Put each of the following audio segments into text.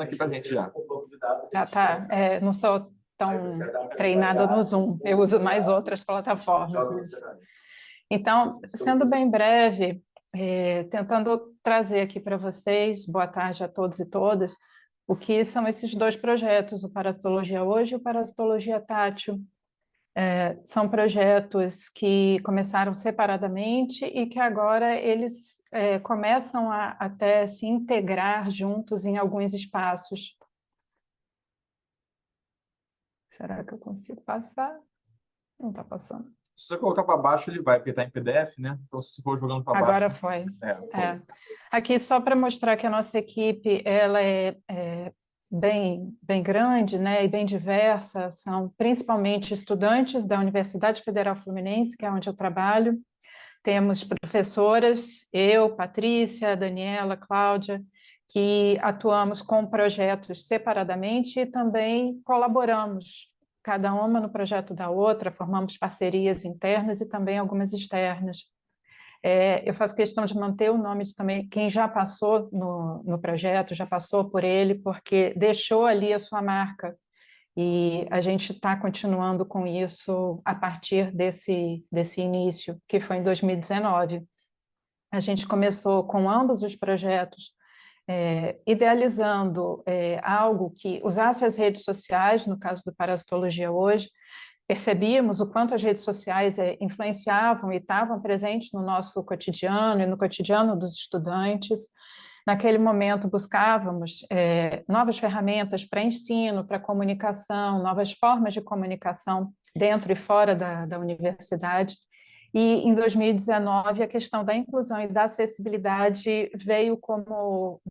aqui para a gente já. Já tá. Não sou tão treinada no Zoom, eu uso mais outras plataformas. Então, sendo bem breve, tentando trazer aqui para vocês, boa tarde a todos e todas, o que são esses dois projetos, o Parasitologia Hoje e o Parasitologia Tátil. São projetos que começaram separadamente e que agora eles começam a até se integrar juntos em alguns espaços. Será que eu consigo passar? Não está passando. Se você colocar para baixo, ele vai, porque está em PDF, né? Então, se for jogando para baixo. Agora foi. Foi. Aqui, só para mostrar que a nossa equipe ela é bem grande, né, e bem diversa, são principalmente estudantes da Universidade Federal Fluminense, que é onde eu trabalho. Temos professoras, eu, Patrícia, Daniela, Cláudia, que atuamos com projetos separadamente e também colaboramos, cada uma no projeto da outra, formamos parcerias internas e também algumas externas. Eu faço questão de manter o nome de também quem já passou no projeto, já passou por ele, porque deixou ali a sua marca. E a gente está continuando com isso a partir desse início, que foi em 2019. A gente começou com ambos os projetos, idealizando algo que usasse as redes sociais, no caso do Parasitologia Hoje, percebíamos o quanto as redes sociais influenciavam e estavam presentes no nosso cotidiano e no cotidiano dos estudantes. Naquele momento, buscávamos novas ferramentas para ensino, para comunicação, novas formas de comunicação dentro e fora da universidade. E, em 2019, a questão da inclusão e da acessibilidade veio como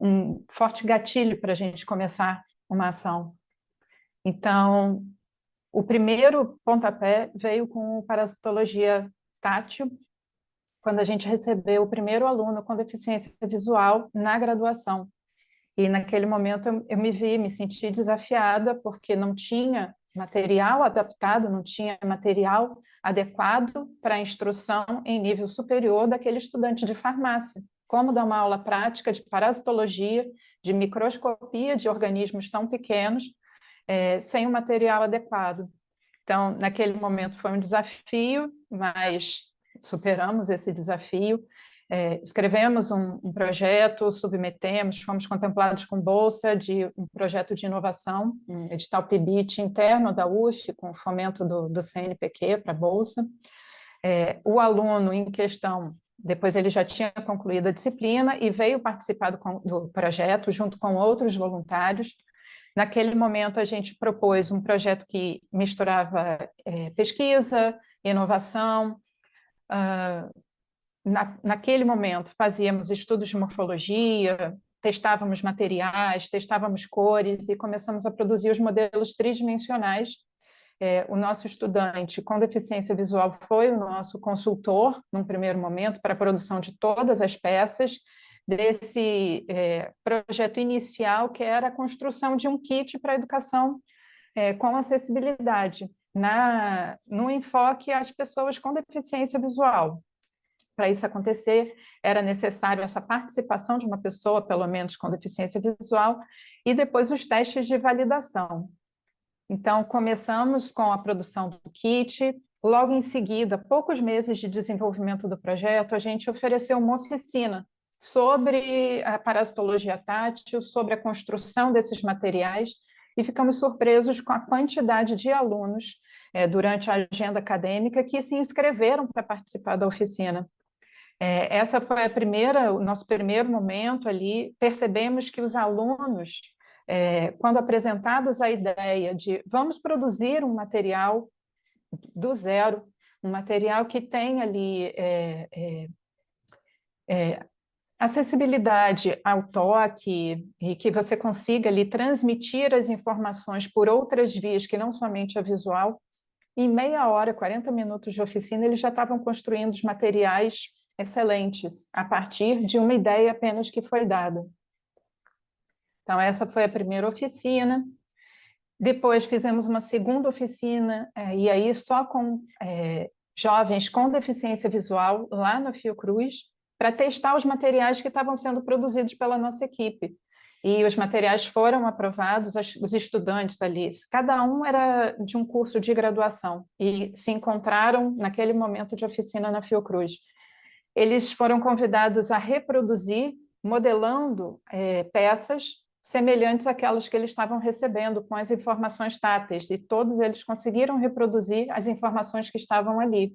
um forte gatilho para a gente começar uma ação. Então, o primeiro pontapé veio com o Parasitologia Tátil, quando a gente recebeu o primeiro aluno com deficiência visual na graduação. E naquele momento eu me senti desafiada, porque não tinha material adaptado, não tinha material adequado para a instrução em nível superior daquele estudante de farmácia. Como dar uma aula prática de parasitologia, de microscopia de organismos tão pequenos, sem o material adequado. Então, naquele momento foi um desafio, mas superamos esse desafio. Escrevemos um projeto, submetemos, fomos contemplados com bolsa de um projeto de inovação, um edital PIBIT interno da UF, com fomento do CNPq para a bolsa. O aluno em questão, depois ele já tinha concluído a disciplina e veio participar do projeto junto com outros voluntários. Naquele momento, a gente propôs um projeto que misturava pesquisa, inovação. Naquele momento, fazíamos estudos de morfologia, testávamos materiais, testávamos cores e começamos a produzir os modelos tridimensionais. O nosso estudante com deficiência visual foi o nosso consultor, num primeiro momento, para a produção de todas as peças desse projeto inicial, que era a construção de um kit para a educação com acessibilidade, no enfoque às pessoas com deficiência visual. Para isso acontecer, era necessário essa participação de uma pessoa, pelo menos com deficiência visual, e depois os testes de validação. Então, começamos com a produção do kit. Logo em seguida, poucos meses de desenvolvimento do projeto, a gente ofereceu uma oficina sobre a parasitologia tátil, sobre a construção desses materiais, e ficamos surpresos com a quantidade de alunos durante a agenda acadêmica que se inscreveram para participar da oficina. Essa foi o nosso primeiro momento ali. Percebemos que os alunos, quando apresentados a ideia de vamos produzir um material do zero, um material que tem ali acessibilidade ao toque e que você consiga ali transmitir as informações por outras vias que não somente a visual, em meia hora, 40 minutos de oficina, eles já estavam construindo os materiais excelentes, a partir de uma ideia apenas que foi dada. Então, essa foi a primeira oficina. Depois fizemos uma segunda oficina, e aí só com jovens com deficiência visual, lá no Fiocruz, para testar os materiais que estavam sendo produzidos pela nossa equipe. e os materiais foram aprovados, os estudantes ali, cada um era de um curso de graduação, e se encontraram naquele momento de oficina na Fiocruz. Eles foram convidados a reproduzir, modelando peças semelhantes àquelas que eles estavam recebendo, com as informações táteis, e todos eles conseguiram reproduzir as informações que estavam ali,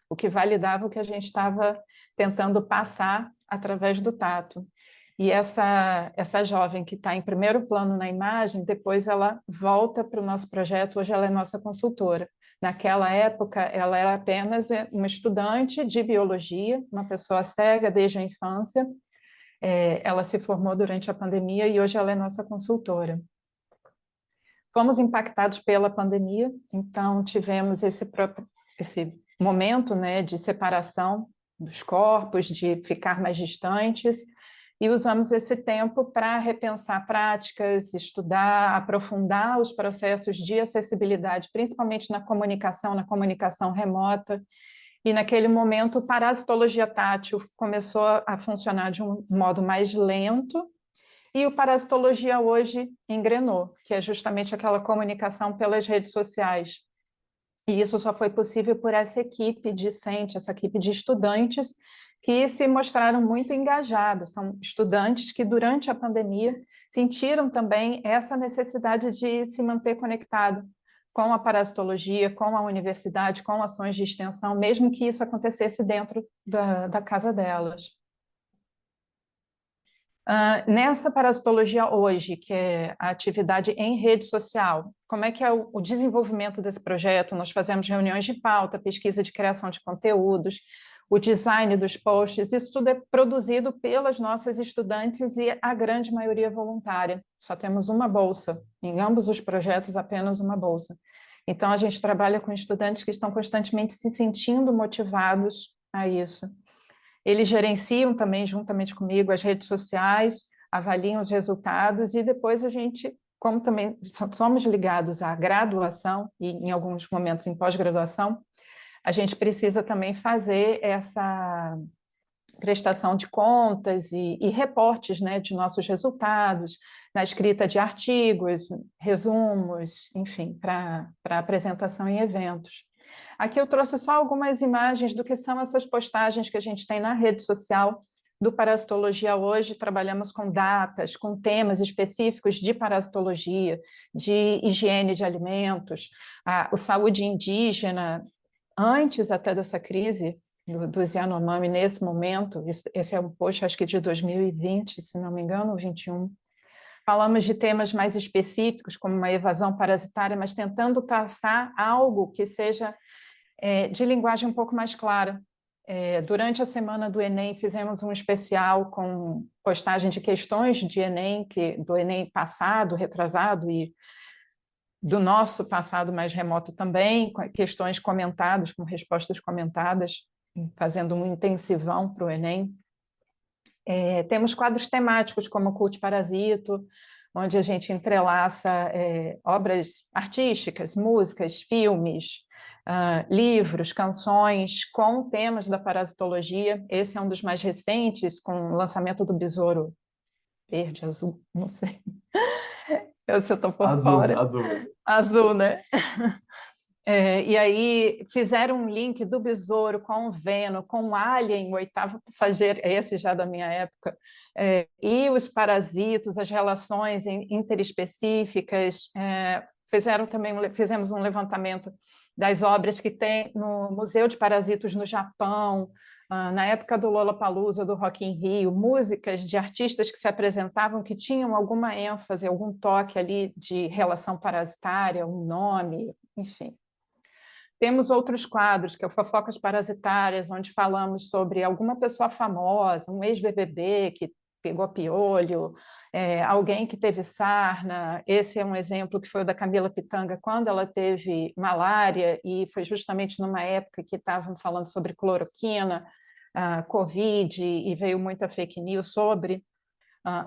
o que validava o que a gente estava tentando passar através do tato. E essa jovem que está em primeiro plano na imagem, depois ela volta para o nosso projeto, hoje ela é nossa consultora. Naquela época, ela era apenas uma estudante de biologia, uma pessoa cega desde a infância. Ela se formou durante a pandemia e hoje ela é nossa consultora. Fomos impactados pela pandemia, então tivemos esse momento, né, de separação dos corpos, de ficar mais distantes, e usamos esse tempo para repensar práticas, estudar, aprofundar os processos de acessibilidade, principalmente na comunicação remota, e naquele momento a parasitologia tátil começou a funcionar de um modo mais lento, e o parasitologia hoje engrenou, que é justamente aquela comunicação pelas redes sociais. E isso só foi possível por essa equipe discente, essa equipe de estudantes que se mostraram muito engajados. São estudantes que, durante a pandemia, sentiram também essa necessidade de se manter conectado com a parasitologia, com a universidade, com ações de extensão, mesmo que isso acontecesse dentro da casa delas. Nessa parasitologia hoje, que é a atividade em rede social, como é que é o desenvolvimento desse projeto? Nós fazemos reuniões de pauta, pesquisa de criação de conteúdos, o design dos posts, isso tudo é produzido pelas nossas estudantes e a grande maioria voluntária. Só temos uma bolsa, em ambos os projetos apenas uma bolsa. Então, a gente trabalha com estudantes que estão constantemente se sentindo motivados a isso. Eles gerenciam também, juntamente comigo, as redes sociais, avaliam os resultados e depois a gente, como também somos ligados à graduação e em alguns momentos em pós-graduação, a gente precisa também fazer essa prestação de contas e reportes, né, de nossos resultados, na escrita de artigos, resumos, enfim, para apresentação em eventos. Aqui eu trouxe só algumas imagens do que são essas postagens que a gente tem na rede social do Parasitologia hoje. Trabalhamos com datas, com temas específicos de parasitologia, de higiene de alimentos, o saúde indígena, antes até dessa crise dos Yanomami, nesse momento. Esse é um post, acho que de 2020, se não me engano, ou 21. Falamos de temas mais específicos, como uma evasão parasitária, mas tentando traçar algo que seja de linguagem um pouco mais clara. Durante a semana do Enem, fizemos um especial com postagem de questões de Enem, do Enem passado, retrasado, e do nosso passado mais remoto também, com questões comentadas, com respostas comentadas, fazendo um intensivão para o Enem. Temos quadros temáticos, como o Cult Parasito, onde a gente entrelaça obras artísticas, músicas, filmes, livros, canções, com temas da parasitologia. Esse é um dos mais recentes, com o lançamento do Besouro Verde, Azul, não sei. Eu estou por fora. Azul, né? E aí fizeram um link do Besouro com o Veno, com o Alien, o oitavo passageiro, esse já da minha época, e os parasitos, as relações interespecíficas. Fizemos um levantamento das obras que tem no Museu de Parasitos no Japão, na época do Lollapalooza, do Rock in Rio, músicas de artistas que se apresentavam que tinham alguma ênfase, algum toque ali de relação parasitária, um nome, enfim. Temos outros quadros, que é o Fofocas Parasitárias, onde falamos sobre alguma pessoa famosa, um ex-BBB que pegou piolho, alguém que teve sarna. Esse é um exemplo que foi o da Camila Pitanga, quando ela teve malária, e foi justamente numa época que estavam falando sobre cloroquina, Covid, e veio muita fake news sobre.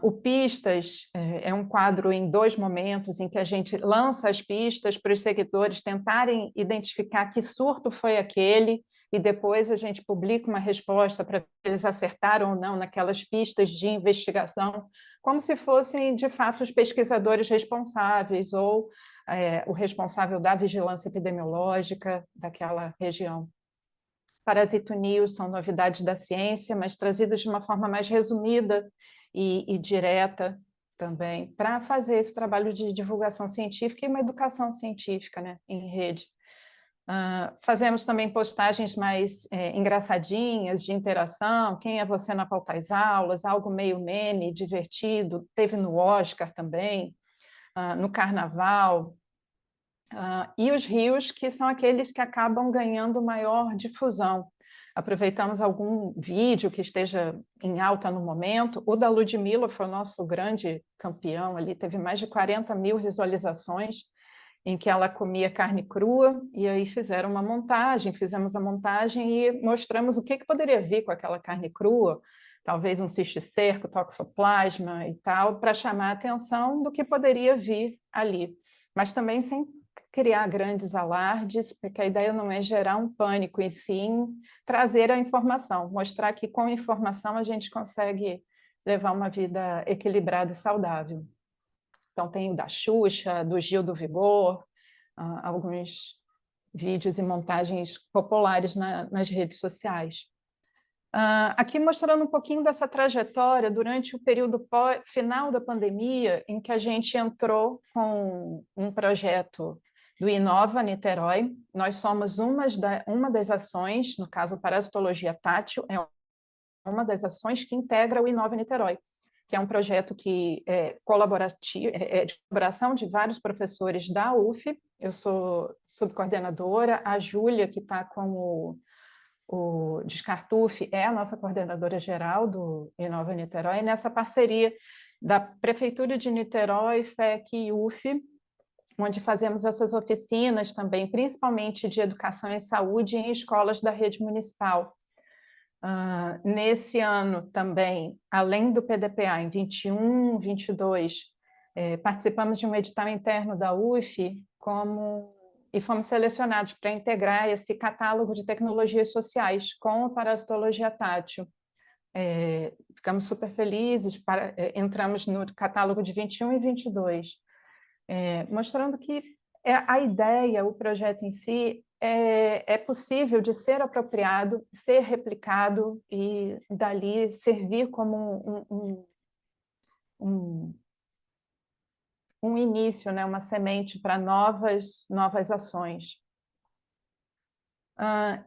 O Pistas é um quadro em 2 momentos, em que a gente lança as pistas para os seguidores tentarem identificar que surto foi aquele, e depois a gente publica uma resposta para ver se eles acertaram ou não naquelas pistas de investigação, como se fossem, de fato, os pesquisadores responsáveis ou o responsável da vigilância epidemiológica daquela região. Parasito News são novidades da ciência, mas trazidas de uma forma mais resumida e direta também, para fazer esse trabalho de divulgação científica e uma educação científica, né, em rede. Fazemos também postagens mais engraçadinhas, de interação, quem é você na pauta das aulas, algo meio meme, divertido, teve no Oscar também, no Carnaval, e os rios, que são aqueles que acabam ganhando maior difusão. Aproveitamos algum vídeo que esteja em alta no momento. O da Ludmilla foi o nosso grande campeão ali, teve mais de 40 mil visualizações, em que ela comia carne crua, e aí fizeram uma montagem, fizemos a montagem e mostramos o que poderia vir com aquela carne crua, talvez um cisticerco, toxoplasma e tal, para chamar a atenção do que poderia vir ali, mas também sem criar grandes alardes, porque a ideia não é gerar um pânico, e sim trazer a informação, mostrar que com informação a gente consegue levar uma vida equilibrada e saudável. Então, tem o da Xuxa, do Gil do Vigor, alguns vídeos e montagens populares nas redes sociais. Aqui mostrando um pouquinho dessa trajetória durante o período final da pandemia, em que a gente entrou com um projeto do Inova Niterói. Nós somos uma das ações, no caso, Parasitologia Tátil, é uma das ações que integra o Inova Niterói, que é um projeto que é colaborativo, de colaboração de vários professores da UF. Eu sou subcoordenadora, a Júlia, que está com o Descartuf, é a nossa coordenadora geral do Inova Niterói, nessa parceria da Prefeitura de Niterói, FEC e UF, onde fazemos essas oficinas também, principalmente de educação e saúde em escolas da rede municipal. Nesse ano também, além do PDPA, em 21, 22, participamos de um edital interno da UF e fomos selecionados para integrar esse catálogo de tecnologias sociais com a parasitologia tátil. Ficamos super felizes, entramos no catálogo de 21 e 22, mostrando que a ideia, o projeto em si, é possível de ser apropriado, ser replicado e, dali, servir como um início, né? Uma semente para novas ações.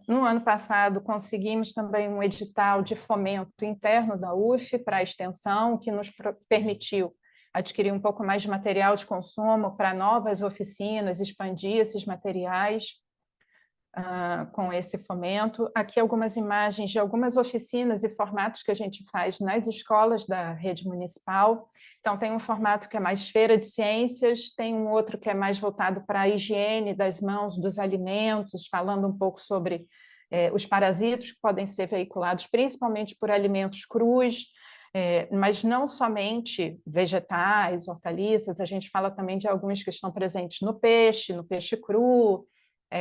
No ano passado, conseguimos também um edital de fomento interno da UF para a extensão, que nos permitiu adquirir um pouco mais de material de consumo para novas oficinas, expandir esses materiais com esse fomento. Aqui algumas imagens de algumas oficinas e formatos que a gente faz nas escolas da rede municipal. Então, tem um formato que é mais feira de ciências, tem um outro que é mais voltado para a higiene das mãos, dos alimentos, falando um pouco sobre os parasitos que podem ser veiculados principalmente por alimentos crus, mas não somente vegetais, hortaliças, a gente fala também de alguns que estão presentes no peixe cru,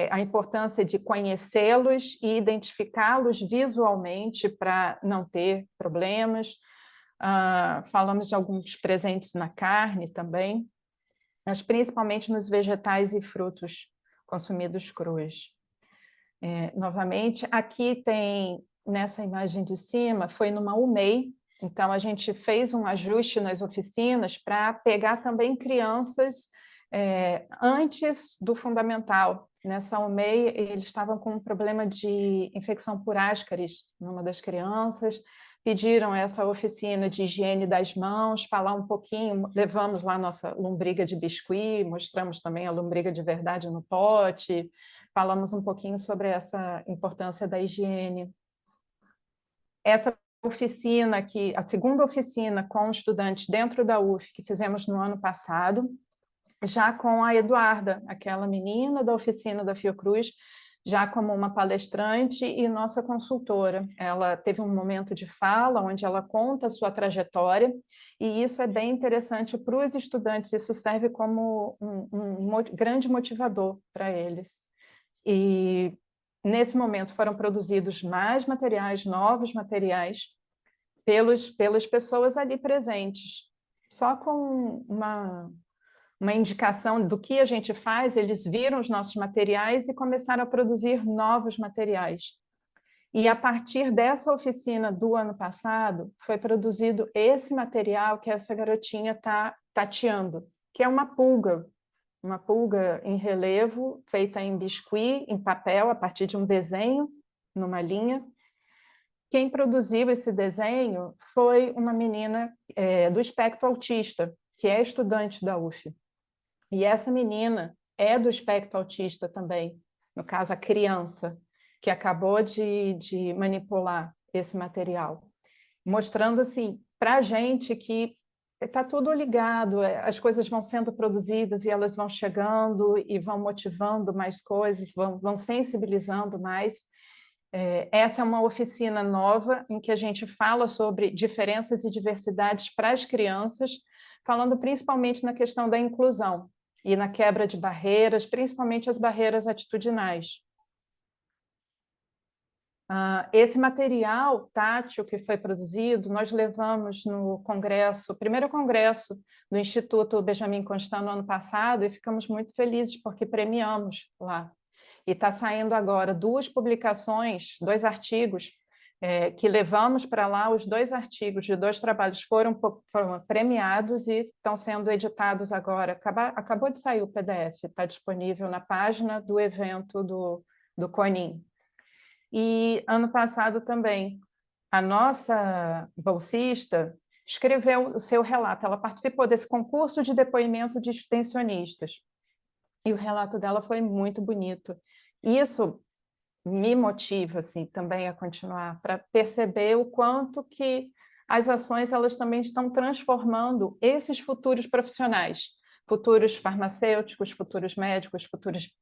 a importância de conhecê-los e identificá-los visualmente para não ter problemas. Falamos de alguns presentes na carne também, mas principalmente nos vegetais e frutos consumidos crus. Novamente, aqui tem, nessa imagem de cima, foi numa UMEI, então a gente fez um ajuste nas oficinas para pegar também crianças antes do fundamental. Nessa UMEI, eles estavam com um problema de infecção por ascaris numa das crianças, pediram essa oficina de higiene das mãos, falar um pouquinho, levamos lá nossa lombriga de biscuit, mostramos também a lombriga de verdade no pote, falamos um pouquinho sobre essa importância da higiene. Essa oficina aqui, a segunda oficina com estudantes dentro da UF, que fizemos no ano passado, já com a Eduarda, aquela menina da oficina da Fiocruz, já como uma palestrante e nossa consultora. Ela teve um momento de fala, onde ela conta a sua trajetória, e isso é bem interessante para os estudantes, isso serve como um grande motivador para eles. E nesse momento foram produzidos mais materiais, novos materiais, pelas pessoas ali presentes. Só com uma indicação do que a gente faz, eles viram os nossos materiais e começaram a produzir novos materiais. E a partir dessa oficina do ano passado, foi produzido esse material que essa garotinha está tateando, que é uma pulga em relevo, feita em biscuit, em papel, a partir de um desenho, numa linha. Quem produziu esse desenho foi uma menina do espectro autista, que é estudante da UF. E essa menina é do espectro autista também, no caso, a criança, que acabou de manipular esse material, mostrando assim para a gente que está tudo ligado, as coisas vão sendo produzidas e elas vão chegando e vão motivando mais coisas, vão sensibilizando mais. Essa é uma oficina nova em que a gente fala sobre diferenças e diversidades para as crianças, falando principalmente na questão da inclusão e na quebra de barreiras, principalmente as barreiras atitudinais. Esse material tátil que foi produzido, nós levamos no congresso, primeiro congresso do Instituto Benjamin Constant no ano passado, e ficamos muito felizes porque premiamos lá. E está saindo agora 2 publicações, 2 artigos, que levamos para lá. Os 2 artigos de 2 trabalhos foram premiados e estão sendo editados agora. Acabou de sair o PDF, está disponível na página do evento do CONIM. E ano passado também, a nossa bolsista escreveu o seu relato. Ela participou desse concurso de depoimento de extensionistas. E o relato dela foi muito bonito. Isso me motiva assim, também a continuar, para perceber o quanto que as ações elas também estão transformando esses futuros profissionais, futuros farmacêuticos, futuros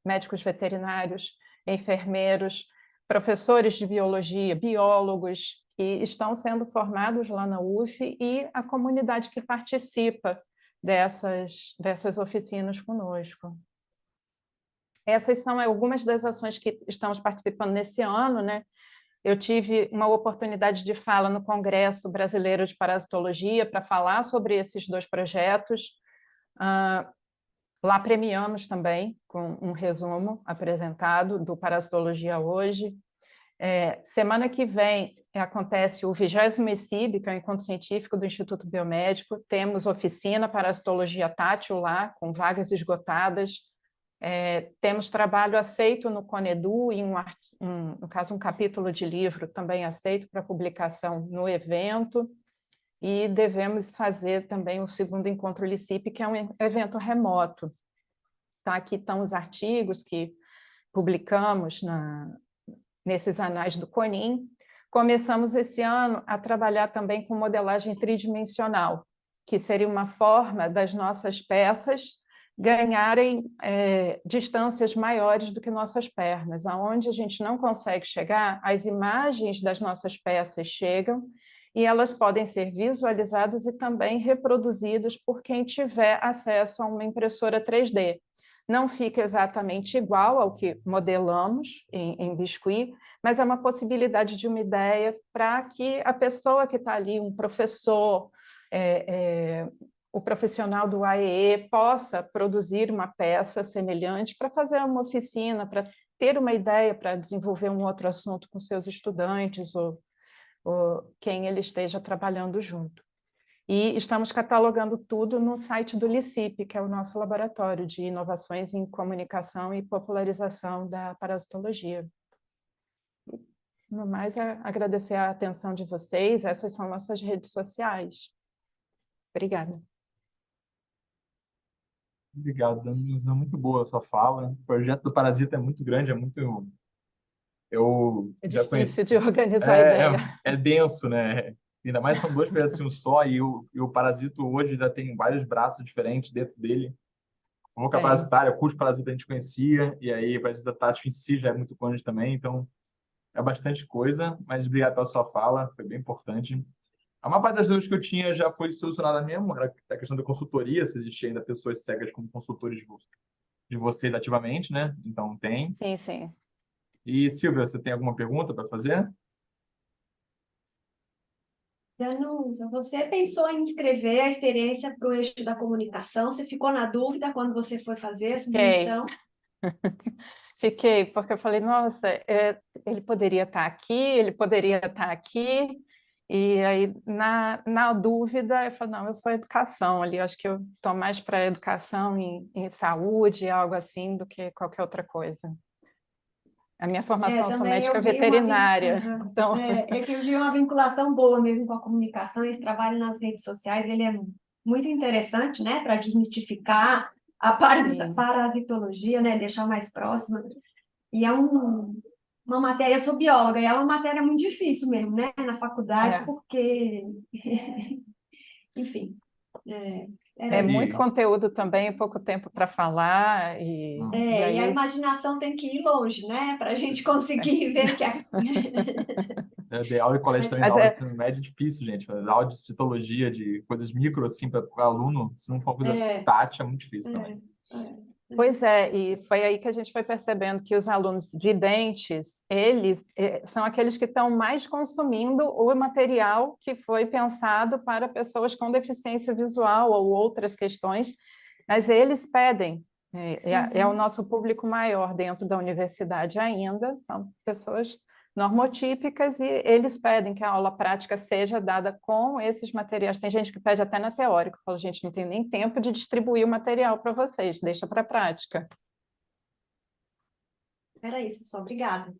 médicos veterinários, enfermeiros, professores de biologia, biólogos, que estão sendo formados lá na UF, e a comunidade que participa dessas oficinas conosco. Essas são algumas das ações que estamos participando nesse ano, né? Eu tive uma oportunidade de fala no Congresso Brasileiro de Parasitologia para falar sobre esses 2 projetos. Lá premiamos também com um resumo apresentado do Parasitologia Hoje. Semana que vem acontece o 20º ECIB, que é o Encontro Científico do Instituto Biomédico. Temos oficina Parasitologia tátil lá, com vagas esgotadas. Temos trabalho aceito no CONEDU e no caso um capítulo de livro também aceito para publicação no evento, e devemos fazer também o 2º encontro LICIP, que é um evento remoto. Tá? Aqui estão os artigos que publicamos nesses anais do CONIM. Começamos esse ano a trabalhar também com modelagem tridimensional, que seria uma forma das nossas peças ganharem distâncias maiores do que nossas pernas. Aonde a gente não consegue chegar, as imagens das nossas peças chegam e elas podem ser visualizadas e também reproduzidas por quem tiver acesso a uma impressora 3D. Não fica exatamente igual ao que modelamos em biscuit, mas é uma possibilidade de uma ideia para que a pessoa que está ali, um professor, o profissional do AEE, possa produzir uma peça semelhante para fazer uma oficina, para ter uma ideia, para desenvolver um outro assunto com seus estudantes ou quem ele esteja trabalhando junto. E estamos catalogando tudo no site do LICIP, que é o nosso laboratório de inovações em comunicação e popularização da parasitologia. No mais, agradecer a atenção de vocês. Essas são nossas redes sociais. Obrigada. Obrigado, Danusa. Muito boa a sua fala. O projeto do Parasita é muito grande, eu É já difícil conheci. de organizar a ideia. É denso, né? Ainda mais são 2 projetos em um só, e o Parasito hoje já tem vários braços diferentes dentro dele. Foca Tem. parasitária, curso parasita a gente conhecia, e aí o parasita tátil em si já é muito grande também, então é bastante coisa, mas obrigado pela sua fala, foi bem importante. A maior parte das dúvidas que eu tinha já foi solucionada mesmo, era a questão da consultoria, se existia ainda pessoas cegas como consultores de vocês ativamente, né? Então tem. Sim, sim. E, Silvia, você tem alguma pergunta para fazer? Danusa, você pensou em inscrever a experiência para o eixo da comunicação? Você ficou na dúvida quando você foi fazer a Fiquei, submissão? fiquei, porque eu falei, nossa, ele poderia estar aqui, ele poderia estar aqui, e aí, na dúvida, eu falei, não, eu sou educação ali, eu acho que eu estou mais para educação em saúde, algo assim, do que qualquer outra coisa. A minha formação, eu sou Também médica eu vi uma, veterinária, então, é que eu vi uma vinculação boa mesmo com a comunicação. Esse trabalho nas redes sociais, ele é muito interessante, né, para desmistificar a sim, parasitologia, né, deixar mais próxima. E é uma matéria, eu sou bióloga, e é uma matéria muito difícil mesmo, né, na faculdade, é. porque, enfim, era É muito E, isso. conteúdo também, pouco tempo para falar, e E aí a os... imaginação tem que ir longe, né, para a gente conseguir ver que a... dei aula em colégio Mas, também, dar Mas aula de é, ensino médio é difícil, gente. Dar aula de citologia, de coisas micro, assim, para o aluno, se não for uma coisa é, tátil, é muito difícil também. é, é. pois é, e foi aí que a gente foi percebendo que os alunos videntes, eles são aqueles que estão mais consumindo o material que foi pensado para pessoas com deficiência visual ou outras questões, mas eles pedem, é o Uhum. nosso público maior dentro da universidade ainda, são pessoas normotípicas e eles pedem que a aula prática seja dada com esses materiais. Tem gente que pede até na teórica, fala, gente, não tem nem tempo de distribuir o material para vocês, deixa para a prática. Era isso, só obrigada.